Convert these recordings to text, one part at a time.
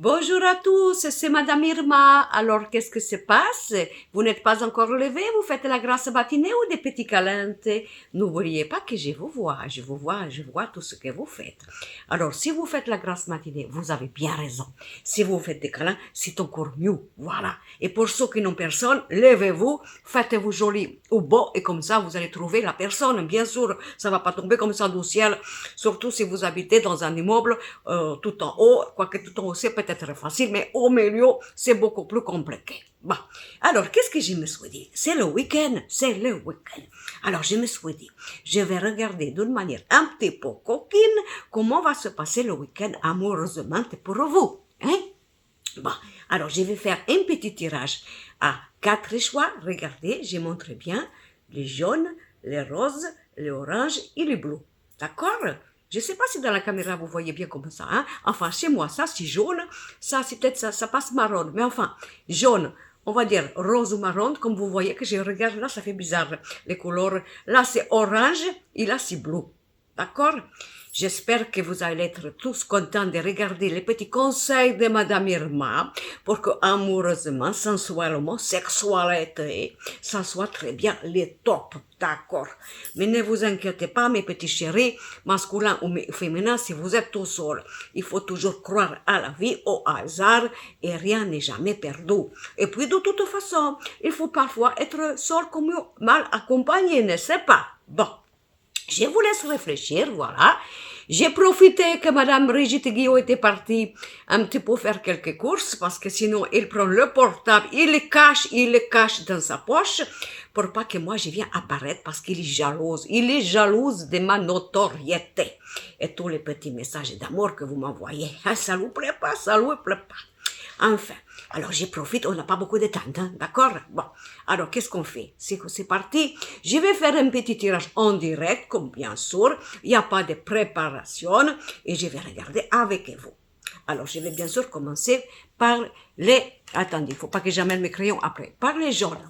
Bonjour à tous, c'est Madame Irma. Alors, qu'est-ce que se passe? Vous n'êtes pas encore levé, vous faites la grasse matinée ou des petits câlins? N'oubliez pas que je vous vois tout ce que vous faites. Alors, si vous faites la grasse matinée, vous avez bien raison. Si vous faites des câlins, c'est encore mieux. Voilà. Et pour ceux qui n'ont personne, levez-vous, faites-vous joli ou beau et comme ça, vous allez trouver la personne. Bien sûr, ça va pas tomber comme ça du ciel, surtout si vous habitez dans un immeuble tout en haut, quoique tout en haut, c'est peut-être facile, mais au milieu, c'est beaucoup plus compliqué. Bon, alors, qu'est-ce que je me suis dit? C'est le week-end. Alors, je me suis dit, je vais regarder d'une manière un petit peu coquine comment va se passer le week-end amoureusement pour vous. Hein? Bon, alors, je vais faire un petit tirage à 4 choix. Regardez, je montre bien les jaunes, les roses, les oranges et les bleus. D'accord? Je ne sais pas si dans la caméra vous voyez bien comme ça, hein. Enfin, chez moi, ça c'est jaune, ça c'est peut-être ça passe marron. Mais enfin, jaune, on va dire rose ou marron, comme vous voyez que je regarde là, ça fait bizarre. Les couleurs, là c'est orange et là c'est bleu. D'accord? J'espère que vous allez être tous contents de regarder les petits conseils de Madame Irma pour que amoureusement, sensuellement, sexualité, ça soit très bien les top. D'accord. Mais ne vous inquiétez pas, mes petits chéris, masculins ou féminins, si vous êtes tout seul. Il faut toujours croire à la vie, au hasard, et rien n'est jamais perdu. Et puis, de toute façon, il faut parfois être seul comme mal accompagné, n'est-ce pas? Bon. Je vous laisse réfléchir, voilà. J'ai profité que Madame Brigitte Guillot était partie un petit peu faire quelques courses parce que sinon il prend le portable, il le cache dans sa poche pour pas que moi je vienne apparaître parce qu'il est jalouse. Il est jalouse de ma notoriété. Et tous les petits messages d'amour que vous m'envoyez, ça lui plaît pas, ça lui plaît pas. Enfin, alors j'y profite, on n'a pas beaucoup de temps, hein, d'accord? Bon, alors qu'est-ce qu'on fait? C'est parti, je vais faire un petit tirage en direct, comme bien sûr, il n'y a pas de préparation, et je vais regarder avec vous. Alors, je vais bien sûr commencer par les... Attendez, il ne faut pas que j'amène mes crayons après. Par les jaunes.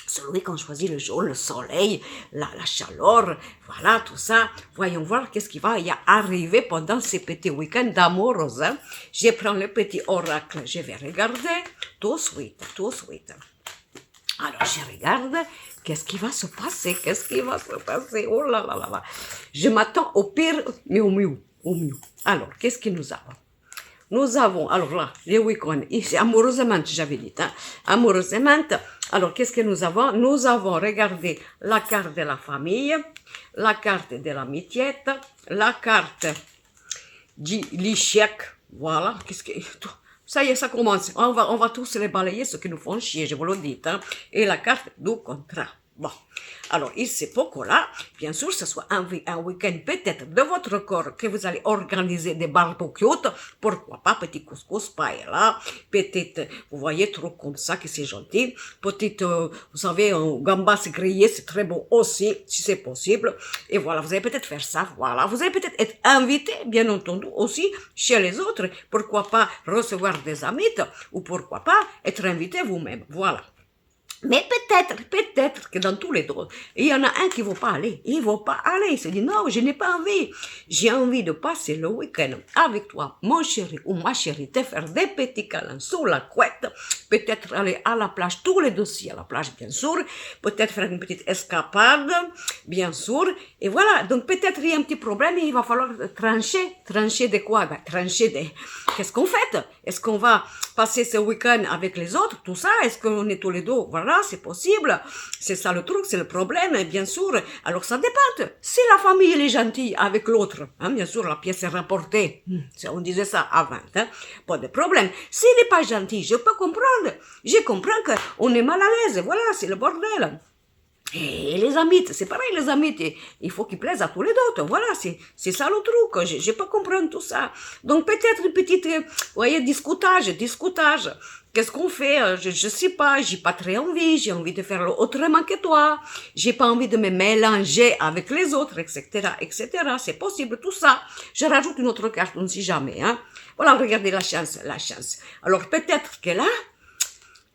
Celui qu'on choisit le jour, le soleil, la chaleur, voilà, tout ça. Voyons voir qu'est-ce qui va y arriver pendant ces petits week-ends d'amour. Hein. Je prends le petit oracle, je vais regarder tout de suite. Alors, je regarde, qu'est-ce qui va se passer, oh là là là là. Je m'attends au pire, mais au mieux. Alors, qu'est-ce que nous avons? Nous avons, alors là, les week-ends, ici, amoureusement, j'avais dit, hein, amoureusement. Alors, qu'est-ce que nous avons? Nous avons regardé la carte de la famille, la carte de l'amitié, la carte de l'échec, voilà, ça y est, ça commence. On va tous les balayer, ceux qui nous font chier, je vous le dis, hein, et la carte du contrat. Bon, alors, il se peut que là, bien sûr, ce soit un week-end peut-être de votre corps que vous allez organiser des barbecues, pourquoi pas, petit couscous, paella, peut-être, vous voyez, trucs comme ça, que c'est gentil, peut-être, vous savez, un gambas grillé, c'est très bon aussi, si c'est possible, et voilà, vous allez peut-être faire ça, voilà, vous allez peut-être être invité, bien entendu, aussi, chez les autres, pourquoi pas recevoir des amis, ou pourquoi pas être invité vous-même, voilà. Mais peut-être que dans tous les deux, il y en a un qui ne veut pas aller. Il se dit, non, je n'ai pas envie. J'ai envie de passer le week-end avec toi, mon chéri ou ma chérie, te faire des petits câlins sous la couette, peut-être aller à la plage, tous les deux à la plage, bien sûr, peut-être faire une petite escapade, bien sûr, et voilà. Donc peut-être il y a un petit problème et il va falloir trancher. Trancher de quoi? Trancher de... Qu'est-ce qu'on fait? Est-ce qu'on va passer ce week-end avec les autres, tout ça? Est-ce qu'on est tous les deux? Voilà, c'est possible. C'est ça le truc, c'est le problème, bien sûr. Alors ça dépend. Si la famille elle est gentille avec l'autre, hein, bien sûr, la pièce est rapportée. On disait ça avant, hein, pas de problème. S'il n'est pas gentil, je peux comprendre. Je comprends qu'on est mal à l'aise. Voilà, c'est le bordel. Et les amis, c'est pareil, les amis, il faut qu'ils plaisent à tous les autres. Voilà, c'est ça le truc. Je peux comprendre tout ça. Donc, peut-être une petite, voyez, discutage. Qu'est-ce qu'on fait? Je sais pas, j'ai pas très envie. J'ai envie de faire autrement que toi. J'ai pas envie de me mélanger avec les autres, etc., etc. C'est possible, tout ça. Je rajoute une autre carte, on ne sait jamais, hein. Voilà, regardez la chance. Alors, peut-être que là,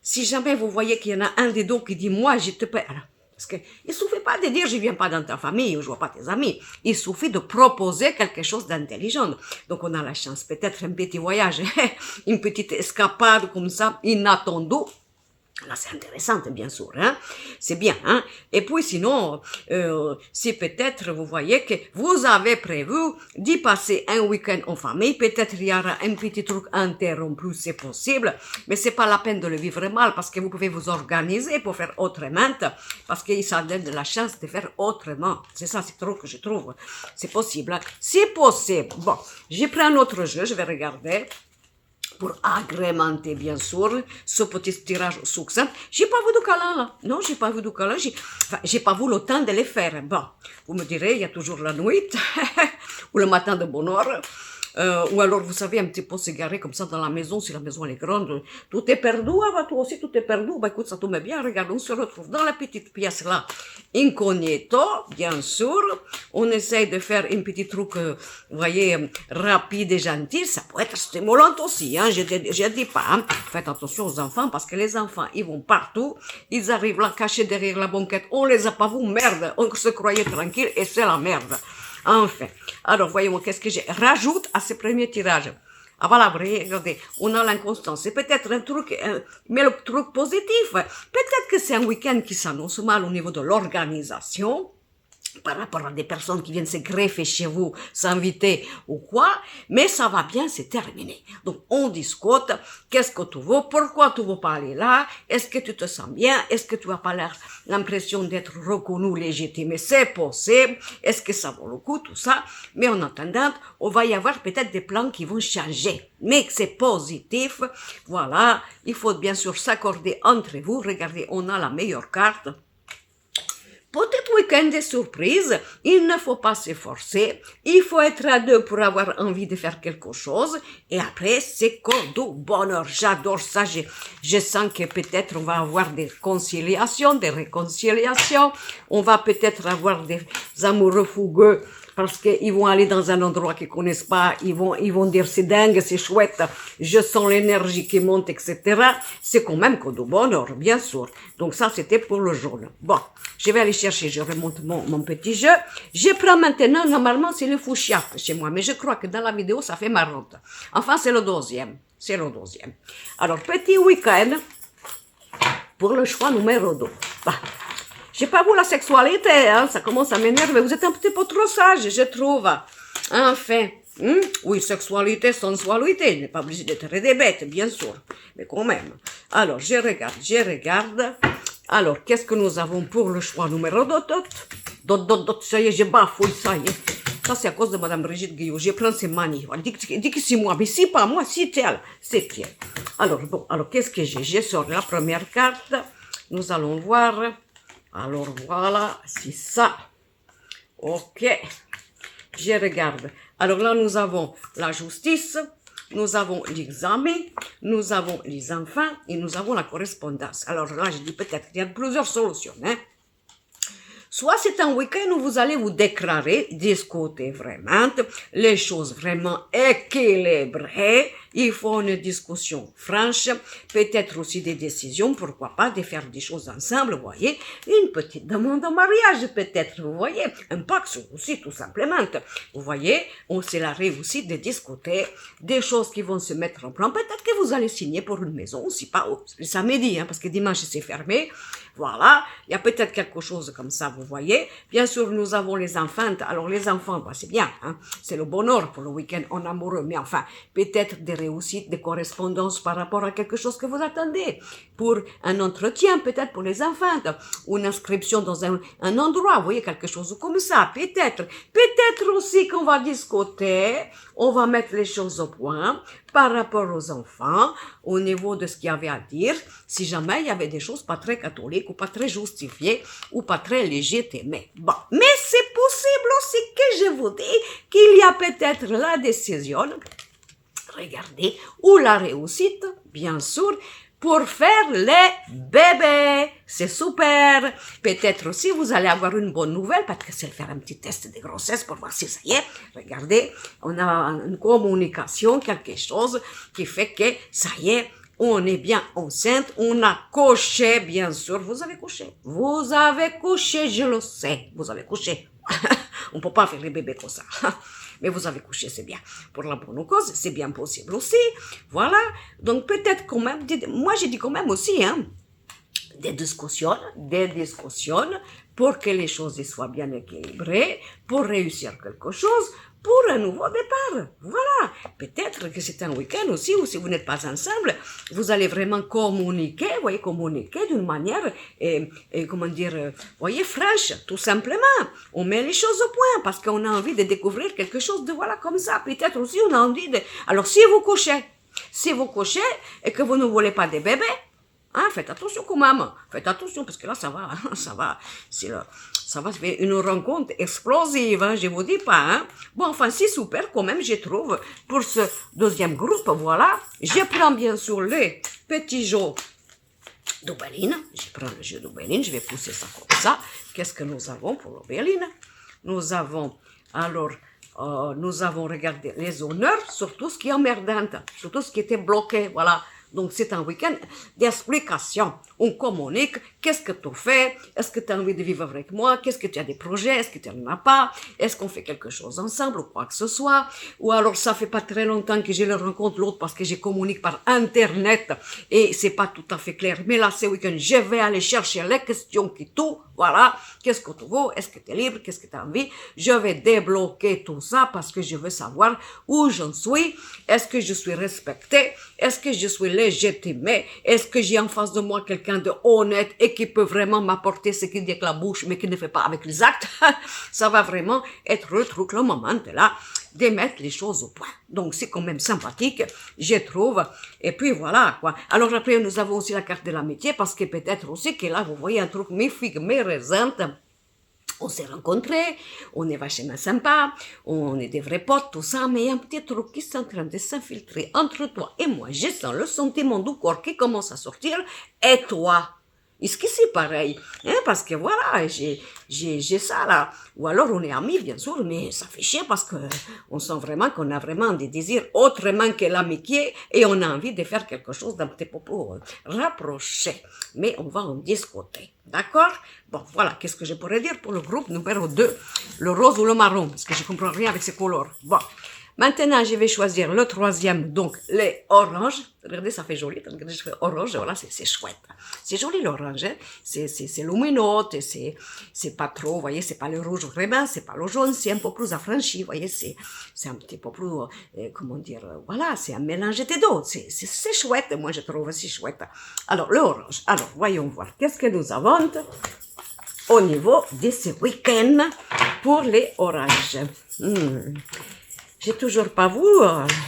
si jamais vous voyez qu'il y en a un des deux qui dit, moi, je te paie. Parce qu'il ne suffit pas de dire je viens pas dans ta famille ou je vois pas tes amis. Il suffit de proposer quelque chose d'intelligent. Donc on a la chance, peut-être un petit voyage, une petite escapade comme ça, inattendue. Là, c'est intéressant, bien sûr, hein. C'est bien, hein. Et puis, sinon, si peut-être vous voyez que vous avez prévu d'y passer un week-end en famille, peut-être il y aura un petit truc interrompu, c'est possible, mais c'est pas la peine de le vivre mal parce que vous pouvez vous organiser pour faire autrement, parce que ça donne de la chance de faire autrement. C'est ça, c'est trop que je trouve. C'est possible, hein. C'est possible. Bon, j'ai pris un autre jeu, je vais regarder. Pour agrémenter, bien sûr, ce petit tirage au succès. J'ai pas vu de câlin, là. Non, j'ai pas vu de câlin. J'ai pas vu le temps de les faire. Bon, vous me direz, il y a toujours la nuit, ou le matin de bonne heure. Ou alors, vous savez, un petit peu s'égarer comme ça dans la maison, si la maison elle est grande, tout est perdu, ah, toi aussi tout est perdu, bah écoute, ça tombe bien, regarde, on se retrouve dans la petite pièce là, incognito, bien sûr, on essaye de faire un petit truc, vous voyez, rapide et gentil, ça peut être stimulant aussi, hein, je dis pas, hein. Faites attention aux enfants, parce que les enfants, ils vont partout, ils arrivent là, cachés derrière la banquette, on les a pas vus, merde, on se croyait tranquille, et c'est la merde. Enfin, alors voyez-moi, qu'est-ce que j'ai rajoute à ce premier tirage. Ah voilà, regardez, on a l'inconstance. C'est peut-être un truc, mais le truc positif, peut-être que c'est un week-end qui s'annonce mal au niveau de l'organisation, par rapport à des personnes qui viennent se greffer chez vous, s'inviter ou quoi, mais ça va bien se terminer. Donc, on discute, qu'est-ce que tu veux, pourquoi tu veux pas aller là, est-ce que tu te sens bien, est-ce que tu as pas l'impression d'être reconnu, légitime, c'est possible, est-ce que ça vaut le coup, tout ça, mais en attendant, on va y avoir peut-être des plans qui vont changer, mais c'est positif, voilà, il faut bien sûr s'accorder entre vous, regardez, on a la meilleure carte. Peut-être week-end de surprise, il ne faut pas s'efforcer, il faut être à deux pour avoir envie de faire quelque chose, et après, c'est comme du bonheur, j'adore ça, je sens que peut-être on va avoir des conciliations, des réconciliations, on va peut-être avoir des amoureux fougueux, parce qu'ils vont aller dans un endroit qu'ils connaissent pas, ils vont dire c'est dingue, c'est chouette, je sens l'énergie qui monte, etc. C'est quand même que du bonheur, bien sûr. Donc ça, c'était pour le jaune. Bon, je vais aller chercher, je remonte mon petit jeu. Je prends maintenant, normalement, c'est le fuchsia chez moi, mais je crois que dans la vidéo, ça fait marrant. Enfin, c'est le deuxième. C'est le deuxième. Alors, petit week-end pour le choix numéro 2. Bah, j'ai pas vu la sexualité, hein, ça commence à m'énerver. Vous êtes un petit peu trop sage, je trouve. Enfin, oui, sexualité, sensualité, il n'est pas obligé d'être des bêtes, bien sûr, mais quand même. Alors, je regarde. Alors, qu'est-ce que nous avons pour le choix numéro 2? Ça y est, je bafouille, ça y est. Ça, c'est à cause de Madame Brigitte Guillot. Je prends ses manies. Dis que c'est moi, mais c'est pas moi, c'est elle. C'est elle. Alors, bon, alors, qu'est-ce que j'ai? Je sors la première carte. Nous allons voir. Alors voilà, c'est ça. Ok, je regarde. Alors là, nous avons la justice, nous avons l'examen, nous avons les enfants et nous avons la correspondance. Alors là, je dis peut-être qu'il y a plusieurs solutions, hein. Soit c'est un week-end où vous allez vous déclarer, discuter vraiment, les choses vraiment équilibrées. Il faut une discussion franche, peut-être aussi des décisions, pourquoi pas, de faire des choses ensemble, vous voyez. Une petite demande en mariage, peut-être, vous voyez. Un pacte aussi, tout simplement. Vous voyez, on c'est l'arrêt aussi de discuter des choses qui vont se mettre en plan. Peut-être que vous allez signer pour une maison, aussi pas le samedi, hein, parce que dimanche c'est fermé. Voilà, il y a peut-être quelque chose comme ça, vous voyez. Bien sûr, nous avons les enfants. Alors, les enfants, bah, c'est bien, hein, c'est le bonheur pour le week-end en amoureux. Mais enfin, peut-être des réussites, des correspondances par rapport à quelque chose que vous attendez. Pour un entretien, peut-être pour les enfants. Ou une inscription dans un endroit, vous voyez, quelque chose comme ça, peut-être. Peut-être aussi qu'on va discuter, on va mettre les choses au point par rapport aux enfants, au niveau de ce qu'il y avait à dire, si jamais il y avait des choses pas très catholiques, ou pas très justifiées, ou pas très légitimées. Bon, mais c'est possible aussi que je vous dis qu'il y a peut-être la décision, regardez, ou la réussite, bien sûr, pour faire les bébés. C'est super. Peut-être aussi vous allez avoir une bonne nouvelle parce que c'est faire un petit test de grossesse pour voir si ça y est. Regardez, on a une communication, quelque chose qui fait que ça y est, on est bien enceinte, on a couché, bien sûr. Vous avez couché. Vous avez couché, je le sais. Vous avez couché. On ne peut pas faire les bébés comme ça. Mais vous avez couché, c'est bien. Pour la bonne cause, c'est bien possible aussi. Voilà. Donc peut-être quand même, moi j'ai dit quand même aussi, hein, des discussions pour que les choses soient bien équilibrées, pour réussir quelque chose, pour un nouveau départ. Voilà. Peut-être que c'est un week-end aussi où si vous n'êtes pas ensemble, vous allez vraiment communiquer, voyez, communiquer d'une manière, comment dire, voyez, franche, tout simplement. On met les choses au point parce qu'on a envie de découvrir quelque chose de voilà comme ça. Peut-être aussi on a envie de... Alors si vous couchez et que vous ne voulez pas de bébé, hein, faites attention quand même, faites attention parce que là ça va, ça va faire une rencontre explosive, hein, je vous dis pas. Hein. Bon, enfin c'est super quand même, je trouve, pour ce deuxième groupe, voilà. Je prends bien sûr les petits jeux d'aubergine, je prends le jeu d'aubergine, je vais pousser ça comme ça. Qu'est-ce que nous avons pour l'aubergine? Nous avons, alors, nous avons regardé les honneurs sur tout ce qui est emmerdant, sur tout ce qui était bloqué, voilà. Donc, c'est un week-end d'explication. On communique, qu'est-ce que tu fais, est-ce que tu as envie de vivre avec moi, qu'est-ce que tu as des projets, est-ce que tu n'en as pas, est-ce qu'on fait quelque chose ensemble ou quoi que ce soit, ou alors ça fait pas très longtemps que je le rencontre l'autre parce que je communique par Internet et c'est pas tout à fait clair, mais là, ce week-end, je vais aller chercher les questions qui tout, voilà, qu'est-ce que tu veux, est-ce que tu es libre, qu'est-ce que tu as envie, je vais débloquer tout ça parce que je veux savoir où j'en suis, est-ce que je suis respectée, est-ce que je suis légitimée, est-ce que j'ai en face de moi quelqu'un de honnête et qui peut vraiment m'apporter ce qu'il dit avec la bouche mais qui ne fait pas avec les actes, ça va vraiment être le truc, le moment là, de mettre les choses au point. Donc c'est quand même sympathique, je trouve. Et puis voilà, quoi. Alors après, nous avons aussi la carte de l'amitié parce que peut-être aussi que là, vous voyez un truc mi-figue, mi-raisin. On s'est rencontrés, on est vachement sympa, on est des vrais potes, tout ça, mais il y a un petit truc qui est en train de s'infiltrer entre toi et moi. Je sens le sentiment du corps qui commence à sortir, et toi. Est-ce que c'est pareil? Hein, parce que voilà, j'ai ça là. Ou alors on est amis, bien sûr, mais ça fait chier parce que on sent vraiment qu'on a vraiment des désirs autrement que l'amitié et on a envie de faire quelque chose d'un petit peu plus rapproché. Mais on va en discuter. D'accord? Bon, voilà, qu'est-ce que je pourrais dire pour le groupe numéro 2, le rose ou le marron, parce que je comprends rien avec ces couleurs. Bon. Maintenant, je vais choisir le troisième, donc les oranges. Regardez, ça fait joli. Regardez, je fais orange, voilà, c'est chouette. C'est joli l'orange, hein? C'est lumineux, c'est pas trop, vous voyez, c'est pas le rouge vraiment, c'est pas le jaune, c'est un peu plus affranchi, vous voyez, c'est un petit peu plus, comment dire, voilà, c'est un mélange des deux. C'est chouette, moi je trouve c'est chouette. Alors, l'orange. Alors, voyons voir, qu'est-ce que nous avons au niveau de ce week-end pour les oranges. J'ai toujours pas vu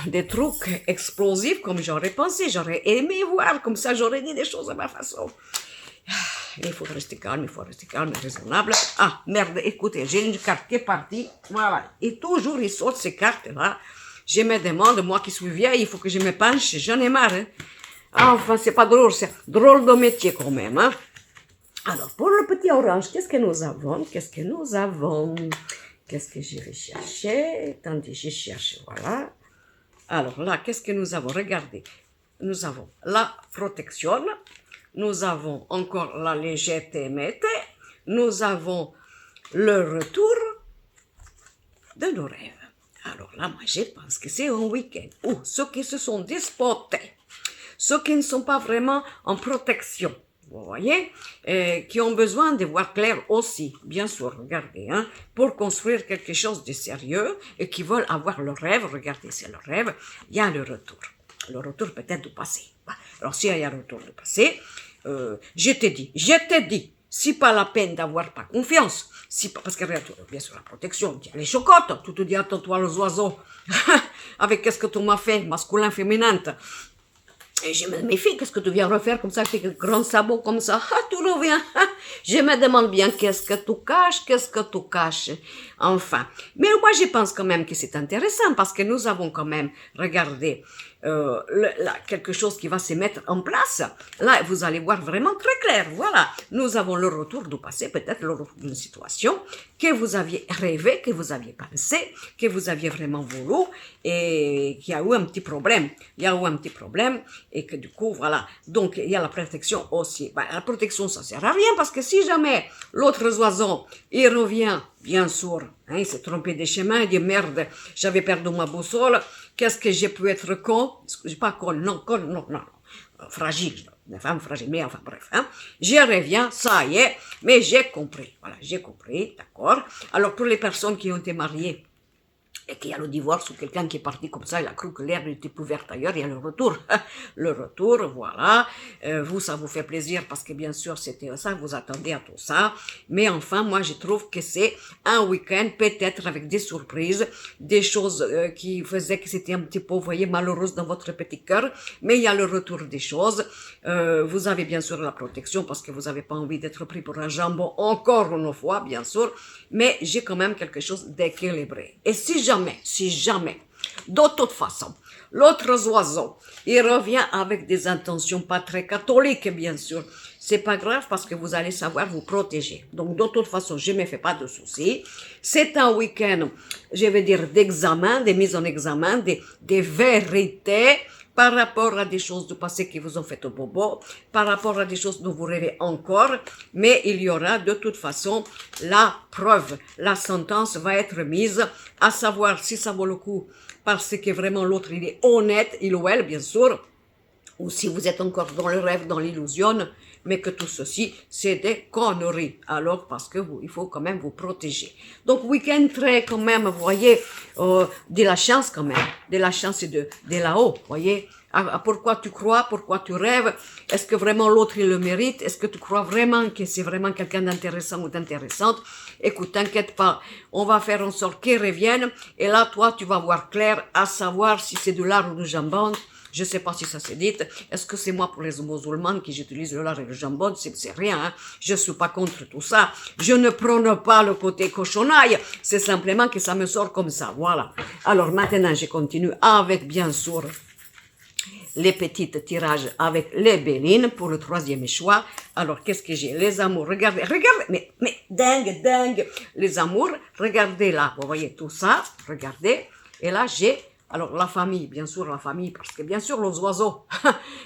des trucs explosifs comme j'aurais pensé. J'aurais aimé voir, comme ça j'aurais dit des choses à ma façon. Il faut rester calme, raisonnable. Ah, merde, écoutez, j'ai une carte qui est partie. Voilà. Et toujours, ils sortent ces cartes-là. Je me demande, moi qui suis vieille, il faut que je me penche. J'en ai marre. Hein. Enfin, c'est pas drôle, c'est drôle de métier quand même. Hein. Alors, pour le petit orange, qu'est-ce que nous avons? Qu'est-ce que je vais chercher? Attendez, je cherche, voilà. Alors là, qu'est-ce que nous avons? Regardez. Nous avons la protection. Nous avons encore la légitimité. Nous avons le retour de nos rêves. Alors là, moi, je pense que c'est un week-end où ceux qui se sont disputés, ceux qui ne sont pas vraiment en protection, vous voyez, qui ont besoin de voir clair aussi, bien sûr, regardez, hein, pour construire quelque chose de sérieux et qui veulent avoir le rêve, regardez, c'est le rêve, il y a le retour peut-être du passé. Alors, s'il y a le retour du passé, je t'ai dit, c'est pas la peine d'avoir pas confiance, parce que bien sûr, la protection, il y a les chocottes, tu te dis, attends-toi les oiseaux, avec qu'est-ce que tu m'as fait, masculin, féminin. Et je me méfie, qu'est-ce que tu viens refaire comme ça, avec des grands sabots comme ça, tu reviens, je me demande bien qu'est-ce que tu caches, enfin. Mais moi, je pense quand même que c'est intéressant, parce que nous avons quand même regardé quelque chose qui va se mettre en place, là, vous allez voir vraiment très clair. Voilà, nous avons le retour du passé, peut-être le retour d'une situation que vous aviez rêvé, que vous aviez pensé, que vous aviez vraiment voulu et qu'il y a eu un petit problème. Il y a eu un petit problème et que du coup, voilà. Donc, il y a la protection aussi. Ben, la protection, ça sert à rien parce que si jamais l'autre oiseau, il revient, bien sûr, hein, il s'est trompé des chemins, il dit merde, j'avais perdu ma boussole, qu'est-ce que j'ai pu être con, pas con, non, fragile, une femme fragile, mais enfin bref, hein. J'y reviens, ça y est, mais j'ai compris, voilà, j'ai compris, d'accord. Alors pour les personnes qui ont été mariées, et qu'il y a le divorce ou quelqu'un qui est parti comme ça, il a cru que l'herbe était plus verte ailleurs, il y a le retour. Le retour, voilà. Vous, ça vous fait plaisir parce que bien sûr, c'était ça, vous attendez à tout ça. Mais enfin, moi, je trouve que c'est un week-end, peut-être avec des surprises, des choses qui faisaient que c'était un petit peu, vous voyez, malheureuse dans votre petit cœur. Mais il y a le retour des choses. Vous avez bien sûr la protection parce que vous n'avez pas envie d'être pris pour un jambon encore une fois, bien sûr. Mais j'ai quand même quelque chose d'équilibré. Et si jamais, de toute façon, l'autre oiseau, il revient avec des intentions pas très catholiques, bien sûr. C'est pas grave parce que vous allez savoir vous protéger. Donc, de toute façon, je me fais pas de soucis. C'est un week-end, je vais dire, d'examen, de mise en examen, des vérités, par rapport à des choses du passé qui vous ont fait au bobo, par rapport à des choses dont vous rêvez encore, mais il y aura de toute façon la preuve, la sentence va être mise, à savoir si ça vaut le coup, parce que vraiment l'autre il est honnête, il ou elle bien sûr, ou si vous êtes encore dans le rêve, dans l'illusion, mais que tout ceci, c'est des conneries. Alors, parce que il faut quand même vous protéger. Donc, week-end très, quand même, vous voyez, de la chance quand même, de la chance et de là-haut, vous voyez. Pourquoi tu crois, pourquoi tu rêves, est-ce que vraiment l'autre il le mérite, est-ce que tu crois vraiment que c'est vraiment quelqu'un d'intéressant ou d'intéressante. Écoute, t'inquiète pas, on va faire en sorte qu'il revienne, et là, toi, tu vas voir clair, à savoir si c'est de l'art ou du jambon. Je sais pas si ça s'est dit. Est-ce que c'est moi pour les musulmans qui j'utilise le lard et le jambon? C'est rien, hein. Je suis pas contre tout ça. Je ne prône pas le côté cochonaille. C'est simplement que ça me sort comme ça. Voilà. Alors maintenant, je continue avec, bien sûr, les petites tirages avec les bélines pour le troisième choix. Alors, qu'est-ce que j'ai? Les amours, regardez, mais dingue, les amours, regardez là, vous voyez tout ça, regardez, et là, j'ai, alors la famille, bien sûr la famille, parce que bien sûr les oiseaux,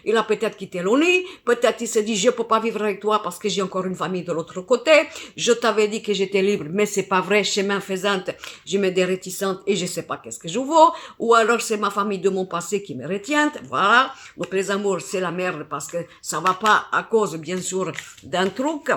il a peut-être quitté le nid, peut-être il s'est dit je peux pas vivre avec toi parce que j'ai encore une famille de l'autre côté, je t'avais dit que j'étais libre, mais c'est pas vrai, chemin faisant, je me dis réticente et je sais pas qu'est-ce que je vaux, ou alors c'est ma famille de mon passé qui me retient, voilà, donc les amours c'est la merde parce que ça va pas à cause bien sûr d'un truc,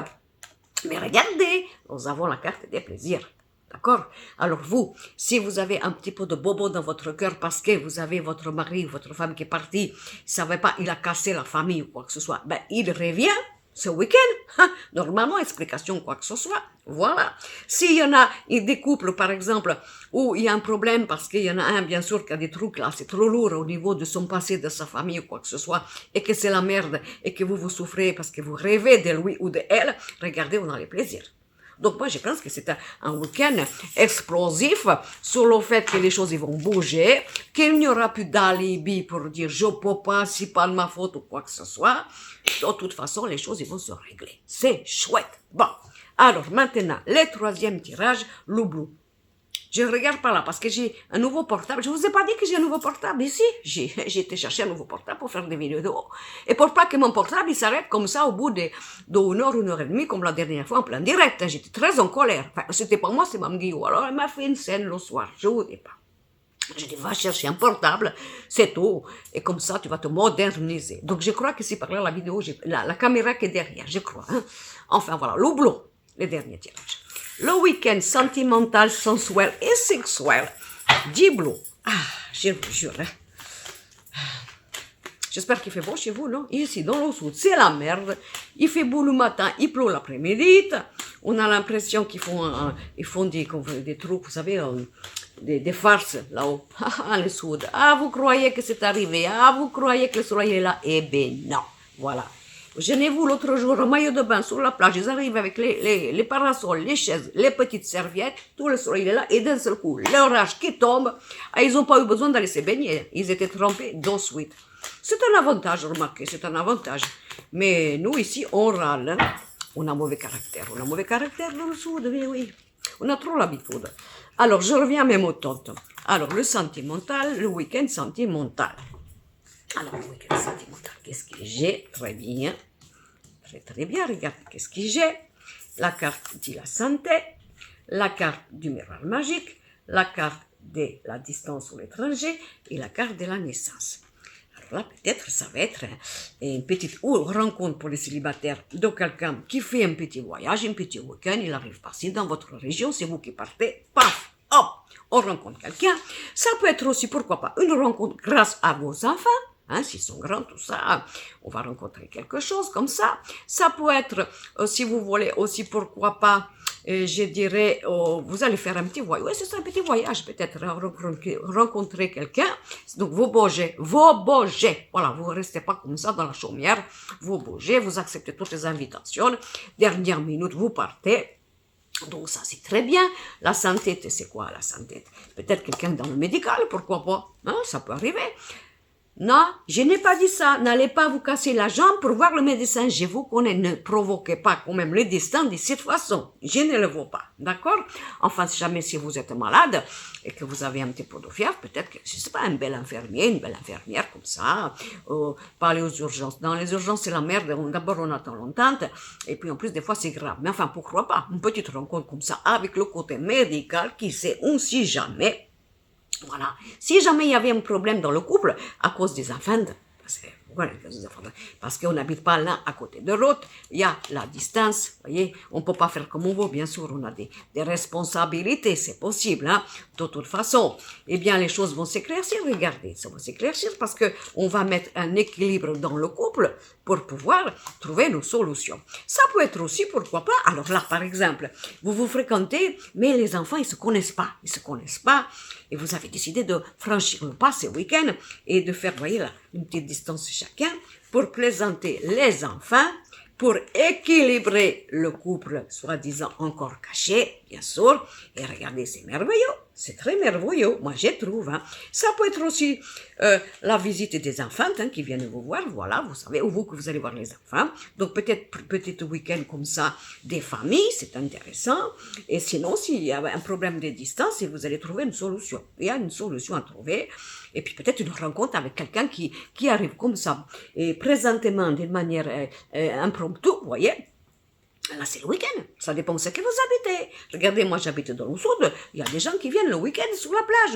mais regardez, nous avons la carte des plaisirs. D'accord? Alors vous, si vous avez un petit peu de bobo dans votre cœur parce que vous avez votre mari ou votre femme qui est partie, il savait pas, il a cassé la famille ou quoi que ce soit, ben il revient ce week-end. Normalement, explication quoi que ce soit. Voilà. S'il y en a des couples, par exemple, où il y a un problème parce qu'il y en a un, bien sûr, qui a des trucs là, c'est trop lourd au niveau de son passé, de sa famille ou quoi que ce soit, et que c'est la merde, et que vous souffrez parce que vous rêvez de lui ou de elle, regardez, on a les plaisirs. Donc moi je pense que c'est un week-end explosif sur le fait que les choses ils vont bouger, qu'il n'y aura plus d'alibi pour dire je peux pas, c'est pas de ma faute ou quoi que ce soit. De toute façon les choses ils vont se régler. C'est chouette. Bon, alors maintenant le troisième tirage, le bleu. Je regarde par là parce que j'ai un nouveau portable. Je vous ai pas dit que j'ai un nouveau portable ici. J'ai été chercher un nouveau portable pour faire des vidéos. Et pour pas que mon portable il s'arrête comme ça au bout de 1 heure et demie, comme la dernière fois en plein direct. J'étais très en colère. Enfin, c'était pas moi, c'est Mme Guillaume. Alors elle m'a fait une scène le soir. Je vous dis pas. Je dis, va chercher un portable, c'est tout. Et comme ça, tu vas te moderniser. Donc je crois que c'est par là la vidéo, la caméra qui est derrière, je crois. Hein. Enfin voilà, le bleu, le dernier tirage. Le week-end sentimental, sensuel et sexuel du bleu. Ah, je vous jure. Hein. J'espère qu'il fait beau chez vous, non? Ici, dans le sud, c'est la merde. Il fait beau le matin, il pleut l'après-midi. On a l'impression qu'ils font des trucs, vous savez, des farces là-haut. Ah, le sud. Ah, vous croyez que c'est arrivé? Ah, vous croyez que le soleil est là? Eh ben non. Voilà. Gênez-vous l'autre jour, en maillot de bain sur la plage, ils arrivent avec les parasols, les chaises, les petites serviettes, tout le soleil est là, et d'un seul coup, l'orage qui tombe, ils n'ont pas eu besoin d'aller se baigner, ils étaient trempés d'eau suite. C'est un avantage, remarquez, c'est un avantage. Mais nous ici, on râle, hein. On a mauvais caractère dans le sud, oui. On a trop l'habitude. Alors, je reviens à mes motos. Alors, le sentimental, le week-end sentimental. Alors, le week-end sentimental, qu'est-ce que j'ai? Très bien. Très bien, regarde, qu'est-ce que j'ai? La carte de la santé, la carte du miroir magique, la carte de la distance ou l'étranger et la carte de la naissance. Alors là, peut-être, ça va être une petite rencontre pour les célibataires de quelqu'un qui fait un petit voyage, un petit week-end, il arrive passer dans votre région, c'est vous qui partez, paf, hop, on rencontre quelqu'un. Ça peut être aussi, pourquoi pas, une rencontre grâce à vos enfants. Hein, s'ils sont grands, tout ça, on va rencontrer quelque chose comme ça. Ça peut être, si vous voulez aussi, pourquoi pas, je dirais, vous allez faire un petit voyage. Oui, c'est ça, un petit voyage, peut-être, rencontrer quelqu'un. Donc, vous bougez. Voilà, vous ne restez pas comme ça dans la chaumière. Vous bougez, vous acceptez toutes les invitations. Dernière minute, vous partez. Donc ça, c'est très bien. La santé, c'est quoi la santé? Peut-être quelqu'un dans le médical, pourquoi pas, hein, ça peut arriver. Non, je n'ai pas dit ça. N'allez pas vous casser la jambe pour voir le médecin. Je vous connais. Ne provoquez pas quand même le destin de cette façon. Je ne le vois pas. D'accord? Enfin, jamais si vous êtes malade et que vous avez un petit peu de fièvre, peut-être que, je sais pas, une belle infirmière comme ça, pas aller aux urgences. Dans les urgences, c'est la merde. D'abord, on attend longtemps. Et puis, en plus, des fois, c'est grave. Mais enfin, pourquoi pas? Une petite rencontre comme ça avec le côté médical qui sait, on sait jamais. Voilà. Si jamais il y avait un problème dans le couple, à cause des enfants, parce qu'on n'habite pas l'un à côté de l'autre, il y a la distance, voyez, on ne peut pas faire comme on veut, bien sûr, on a des responsabilités, c'est possible, hein, de toute façon. Eh bien, les choses vont s'éclaircir, regardez, ça va s'éclaircir parce qu'on va mettre un équilibre dans le couple pour pouvoir trouver une solution. Ça peut être aussi, pourquoi pas, alors là, par exemple, vous vous fréquentez, mais les enfants, ils ne se connaissent pas, et vous avez décidé de franchir le pas ce week-end et de faire, voyez là, une petite distance chacun pour plaisanter les enfants, pour équilibrer le couple, soi-disant encore caché, bien sûr. Et regardez, c'est merveilleux, c'est très merveilleux, moi je trouve. Hein. Ça peut être aussi la visite des enfants hein, qui viennent vous voir, voilà, vous savez, ou vous que vous allez voir les enfants. Donc peut-être petit week-end comme ça des familles, c'est intéressant. Et sinon, s'il y a un problème de distance, vous allez trouver une solution. Il y a une solution à trouver. Et puis peut-être une rencontre avec quelqu'un qui arrive comme ça, et présentement d'une manière impromptue, vous voyez. Là, c'est le week-end. Ça dépend de ce que vous habitez. Regardez, moi, j'habite dans le sud. Il y a des gens qui viennent le week-end sur la plage.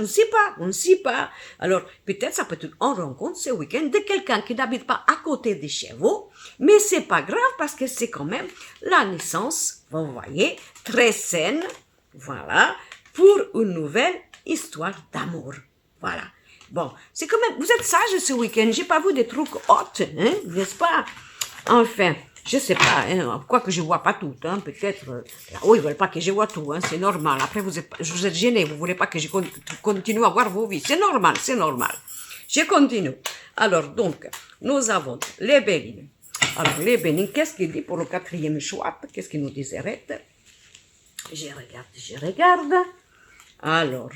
On ne sait pas. Alors, peut-être ça peut être en rencontre ce week-end de quelqu'un qui n'habite pas à côté de chez vous. Mais c'est pas grave parce que c'est quand même la naissance, vous voyez, très saine. Voilà. Pour une nouvelle histoire d'amour. Voilà. Bon, c'est quand même, vous êtes sage ce week-end, j'ai pas vu des trucs hot, hein, n'est-ce pas? Enfin, je sais pas, hein, quoique je vois pas tout, hein, peut-être, ils veulent pas que je vois tout, hein, c'est normal. Après, vous êtes gêné, vous voulez pas que je continue à voir vos vies, c'est normal. Je continue. Alors, donc, nous avons les bénines. Alors, les bénines, qu'est-ce qu'il dit pour le quatrième choix? Qu'est-ce qu'il nous dit, Zérette? Je regarde. Alors,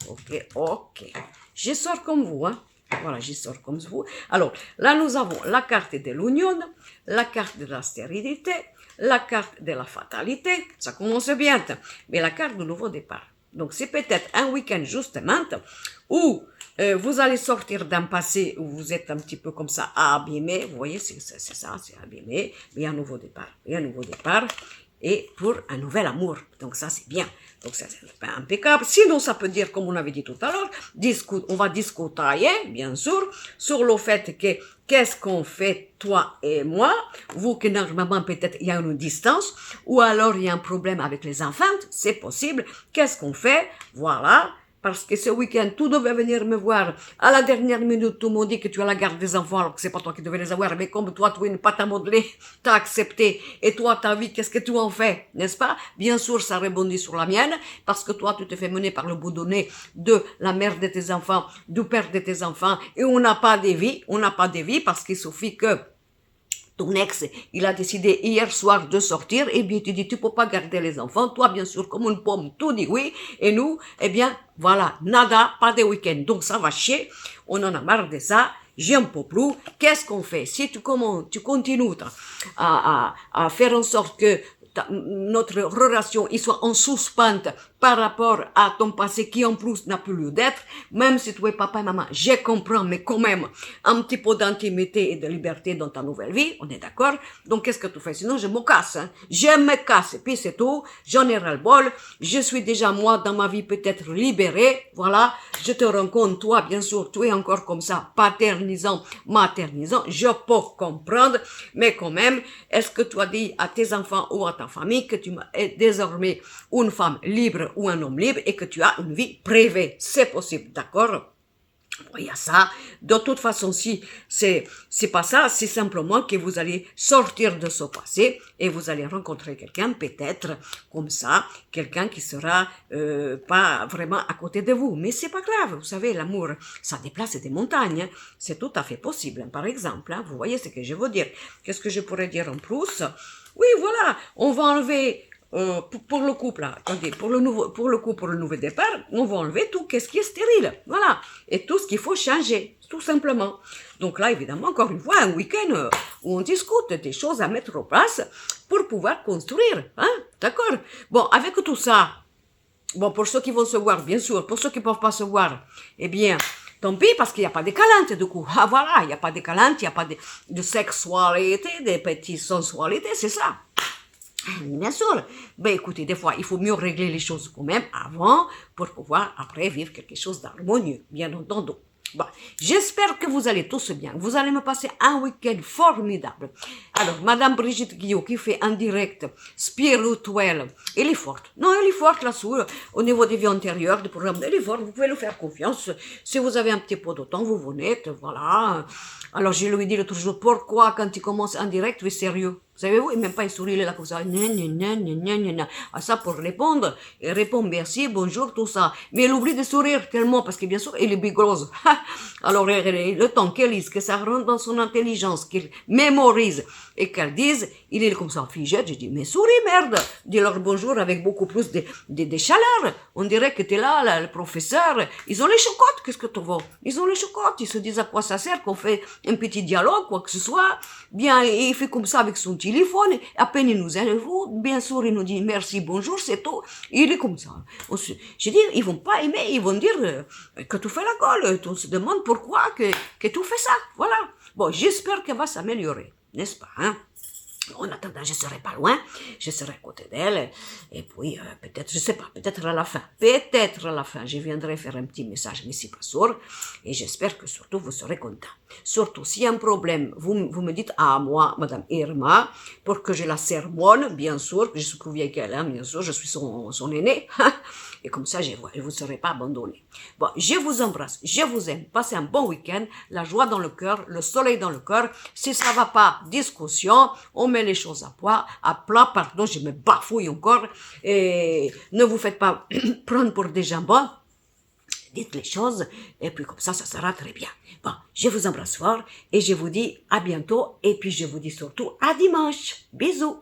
ok. Je sors comme vous, hein. Voilà, je sors comme vous. Alors, là, nous avons la carte de l'union, la carte de la stérilité, la carte de la fatalité. Ça commence bien, mais la carte du nouveau départ. Donc, c'est peut-être un week-end, justement, où vous allez sortir d'un passé où vous êtes un petit peu comme ça, abîmé. Vous voyez, c'est ça, c'est abîmé. Mais il y a un nouveau départ. Et pour un nouvel amour. Donc ça, c'est bien. Donc ça, c'est impeccable. Sinon, ça peut dire, comme on avait dit tout à l'heure, on va discuter, bien sûr, sur le fait que qu'est-ce qu'on fait, toi et moi, vous que normalement, peut-être, il y a une distance, ou alors il y a un problème avec les enfants, c'est possible. Qu'est-ce qu'on fait? Voilà. Parce que ce week-end, tout devait venir me voir. À la dernière minute, tout le monde dit que tu as la garde des enfants, alors que c'est pas toi qui devais les avoir. Mais comme toi, tu es une pâte à modeler, t'as accepté. Et toi, ta vie, qu'est-ce que tu en fais? N'est-ce pas? Bien sûr, ça rebondit sur la mienne. Parce que toi, tu te fais mener par le bout du nez de la mère de tes enfants, du père de tes enfants. Et on n'a pas de vie. Parce qu'il suffit que ton ex, il a décidé hier soir de sortir, et bien tu dis, tu peux pas garder les enfants, toi bien sûr comme une pomme, tout dit oui, et nous, eh bien, voilà, nada, pas de week-end, donc ça va chier, on en a marre de ça, j'en peux plus, qu'est-ce qu'on fait? Si tu continues à faire en sorte que notre relation il soit en suspente par rapport à ton passé qui en plus n'a plus lieu d'être, même si tu es papa et maman, je comprends, mais quand même, un petit peu d'intimité et de liberté dans ta nouvelle vie, on est d'accord? Donc qu'est-ce que tu fais? Sinon je me casse, hein. Je me casse, et puis c'est tout, j'en ai ras-le-bol, je suis déjà moi dans ma vie peut-être libérée, voilà, je te rends compte, toi bien sûr, tu es encore comme ça, paternisant, maternisant, je peux comprendre, mais quand même, est-ce que tu as dit à tes enfants ou à ta famille que tu es désormais une femme libre ou un homme libre et que tu as une vie privée? C'est possible, d'accord? Il y a ça. De toute façon, si c'est pas ça, c'est simplement que vous allez sortir de ce passé et vous allez rencontrer quelqu'un, peut-être, comme ça, quelqu'un qui sera pas vraiment à côté de vous. Mais c'est pas grave, vous savez, l'amour, ça déplace des montagnes, hein. C'est tout à fait possible, hein. Par exemple, hein, vous voyez ce que je veux dire. Qu'est-ce que je pourrais dire en plus? Oui, voilà, on va enlever pour le couple, là, attendez, pour le nouveau départ, on va enlever tout ce qui est stérile, voilà, et tout ce qu'il faut changer, tout simplement. Donc là, évidemment, encore une fois, un week-end où on discute des choses à mettre en place pour pouvoir construire, hein, d'accord? Bon, avec tout ça, bon, pour ceux qui vont se voir, bien sûr, pour ceux qui ne peuvent pas se voir, eh bien, tant pis, parce qu'il n'y a pas de calante, du coup. Ah, voilà, il n'y a pas de calante, il n'y a pas de sexualité, de petites sensualités, c'est ça. Bien sûr. Ben, écoutez, des fois, il faut mieux régler les choses quand même avant pour pouvoir après vivre quelque chose d'harmonieux, bien entendu. Bon, j'espère que vous allez tous bien. Vous allez me passer un week-end formidable. Alors, Madame Brigitte Guillot qui fait un direct spirituel, elle est forte. Non, elle est forte là-dessous, au niveau des vies antérieures, du programme. Elle est forte, vous pouvez lui faire confiance. Si vous avez un petit peu de temps, vous venez, voilà. Alors, je lui dis l'autre jour, pourquoi quand il commence un direct, tu es sérieux? Savez-vous, il même pas il sourit là comme ça. À ça pour répondre. Il répond merci, bonjour, tout ça. Mais il oublie de sourire tellement parce que bien sûr, il est bigrose. Alors, le temps qu'elle lise, que ça rentre dans son intelligence, qu'il mémorise et qu'elle dise, il est comme ça figé. Je dis, mais souris, merde. Dis-leur bonjour avec beaucoup plus de chaleur. On dirait que t'es là, le professeur. Ils ont les chocottes, qu'est-ce que tu vois? Ils ont les chocottes. Ils se disent à quoi ça sert qu'on fait un petit dialogue, quoi que ce soit. Bien, il fait comme ça avec son téléphone, à peine il nous aide, bien sûr, il nous dit merci, bonjour, c'est tout. Il est comme ça. Je dis, ils vont pas aimer, ils vont dire que tu fais la colle. On se demande pourquoi que tu fais ça. Voilà. Bon, j'espère qu'elle va s'améliorer, n'est-ce pas, hein? En attendant, je serai pas loin, je serai à côté d'elle, et puis peut-être, je sais pas, peut-être à la fin, je viendrai faire un petit message, mais c'est pas sûr, et j'espère que surtout vous serez content. Surtout, s'il y a un problème, vous me dites à moi, Madame Irma, pour que je la sermonne, bien sûr, que je suis plus vieille qu'elle, hein, bien sûr, je suis son aînée, et comme ça, je ne vous serai pas abandonné. Bon, je vous embrasse, je vous aime, passez un bon week-end, la joie dans le cœur, le soleil dans le cœur, si ça va pas, discussion, on met les choses à plat, pardon, je me bafouille encore, et ne vous faites pas prendre pour des jambons, dites les choses, et puis comme ça sera très bien. Bon, je vous embrasse fort, et je vous dis à bientôt, et puis je vous dis surtout à dimanche. Bisous.